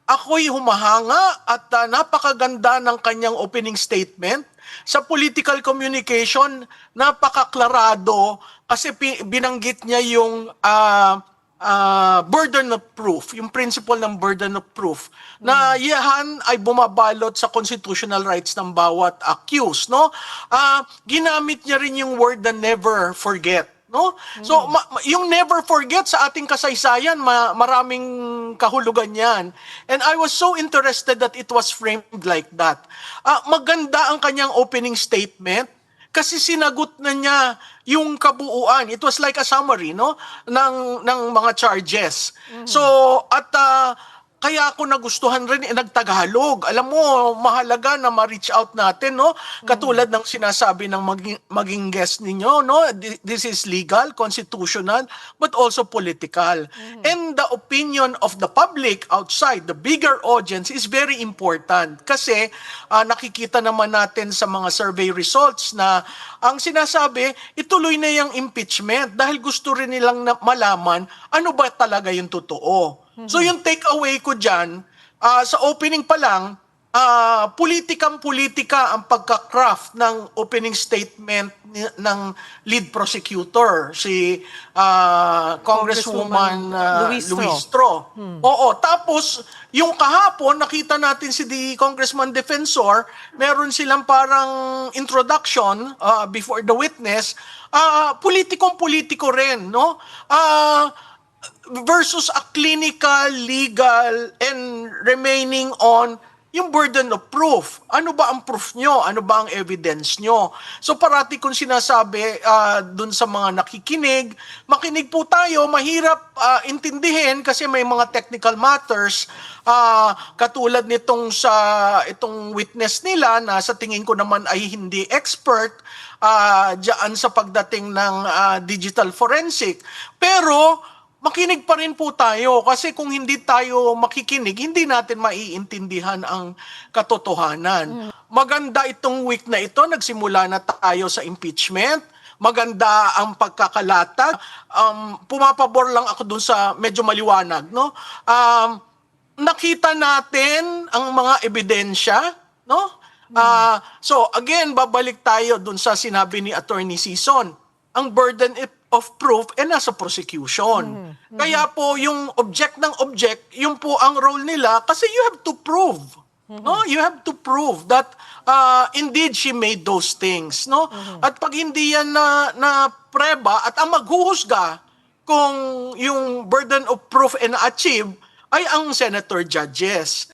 ako'y humahanga at napakaganda ng kanyang opening statement. Sa political communication, napakaklarado kasi binanggit niya yung burden of proof, yung principle ng burden of proof, na yan ay bumabalot sa constitutional rights ng bawat accused, no? Ginamit niya rin yung word na never forget. No? So yung never forget sa ating kasaysayan, maraming kahulugan yan. And I was so interested that it was framed like that. Maganda ang kanyang opening statement kasi sinagot na niya yung kabuuan. It was like a summary, no, ng mga charges. So at kaya ako nagustuhan rin nagtagalog. Alam mo, mahalaga na ma-reach out natin, no? Katulad ng sinasabi ng maging guest ninyo, no? This is legal, constitutional, but also political. And the opinion of the public outside, the bigger audience, is very important. Kasi nakikita naman natin sa mga survey results na ang sinasabi, ituloy na yung impeachment dahil gusto rin nilang malaman ano ba talaga yung totoo. So yung takeaway ko dyan, sa opening pa lang, politikang-politika ang pagka-craft ng opening statement ng lead prosecutor, si Congresswoman Luis Tro. Oo, tapos yung kahapon, nakita natin si Congressman Defensor, meron silang parang introduction before the witness, politikong-politiko rin, no? Versus a clinical, legal, and remaining on yung burden of proof. Ano ba ang proof nyo? Ano ba ang evidence nyo? So parati kong sinasabi dun sa mga nakikinig, makinig po tayo, mahirap intindihin kasi may mga technical matters katulad nitong itong witness nila na sa tingin ko naman ay hindi expert diyan sa pagdating ng digital forensic. Pero makinig pa rin po tayo kasi kung hindi tayo makikinig, hindi natin maiintindihan ang katotohanan. Maganda itong week na ito, nagsimula na tayo sa impeachment. Maganda ang pagkakalatag. Pumapabor lang ako dun sa medyo maliwanag, no? Nakita natin ang mga ebidensya, no? So again, babalik tayo dun sa sinabi ni Attorney Sison. Ang burden of proof nasa prosecution. Kaya po yung object ng object, yung po ang role nila kasi you have to prove. No, you have to prove that indeed she made those things, no? At pag hindi yan na preba at ang maghuhusga kung yung burden of proof na achieve ay ang senator judges.